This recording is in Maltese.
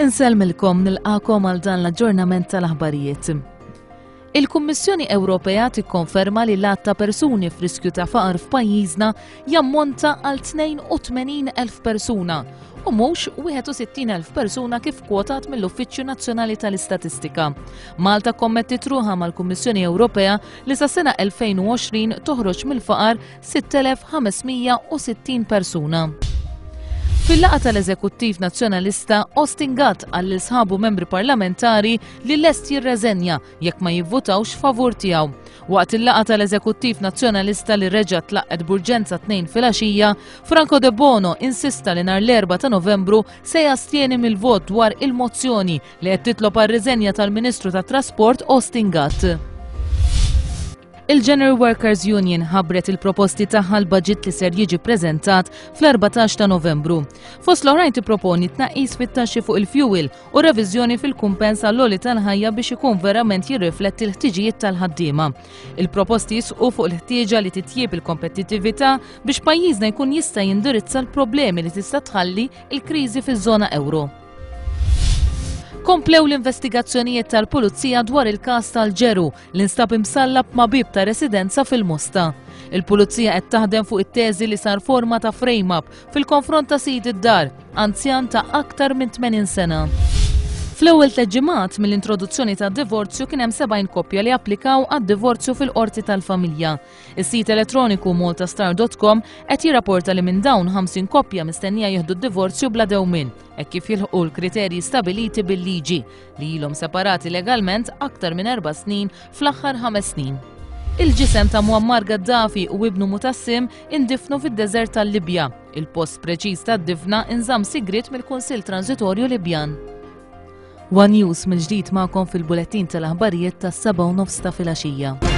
Insellmilkom nilqakom għal dan l-aġġornament tal-aħbarijiet. Il-Kummissjoni Ewropea tikkonferma li l-għadd ta' persuni f'riskju ta' faqar f'pajjiżna jammonta għal 82,000 persuna u mhux 61,000 persuna kif kwotat mill-Uffiċċju Nazzjonali tal-Istatistika. Malta kommettit ruħha mal-Kummissjoni Ewropea li sa sena 2020 toħroġ mill-faqar 6,560 persuna. Fil-laqgħa tal-Eżekuttiv Nazzjonalista ostingat għall sħabu membri parlamentari li lest jirreżenja jekk ma jivvutawx favur tiegħu. Waqt il-laqgħa tal-Eżekuttiv Nazzjonalista li reġgħet tlaqqet b'urġenza 2 filgħaxija, Franco De Bono insista li nhar l-4 ta' Novembru se jastjeni mill-vot dwar il-mozzjoni li qed titlob għar-riżenja tal-Ministru tat-Trasport Ostingat. Il-General Workers Union ħabbret il-proposti tagħha l-budget li ser jiġi ppreżentat fl-14 ta' Novembru. Fost l-oħrajn tipproponi tnaqqis fit-taxxi fuq il-fuel u reviżjoni fil-kumpens għall-għoli tal-ħajja biex ikun verament jirrifletti l-ħtiġijiet tal-ħaddiema. Il-proposti jisqu fuq il-ħtieġa li titjieb il-kompetittività biex pajjiżna jkun jista' jindirizza l-problemi li tista' tħalli il-kriżi fiż-żona euro. Komplew l-investigazzjonijiet tal-Pulizija dwar il-każ tal-ġeru li nstab imsallab ma' bib ta' residenza fil-Musta. Il-Pulizija qed taħdem fuq it-teżi li sar forma ta' frame-up fil-konfront ta' Sid id-Dar, anzjan ta' aktar minn 80 sena. Fl-ewwel ġimgħat mill-introduzzjoni tad-divorzju kien hemm 70 koppja li applikaw għad-divorzju fil-qorti tal-familja. Is-sit elettroniku maltastar.com qed jirrapporta li minn dawn 50 koppja mistennija jieħdu d-divorzju bla dewmien, hekk kif jilħqu l-kriterji stabiliti bil-liġi li ilhom separati legalment aktar minn 4 snin fl-aħħar 5 snin. Il-ġisem ta' Muammar Gaddafi u ibnu Mutassim indifnu fid-deżert tal-Libja. Il-post preċiż tad-difna inżamm sigriet mill-Kunsill Transitorju Libjan. One News mill-ġdid magħkom fil-bulettin tal-aħbarijiet tas-7:30 ta' filgħaxija.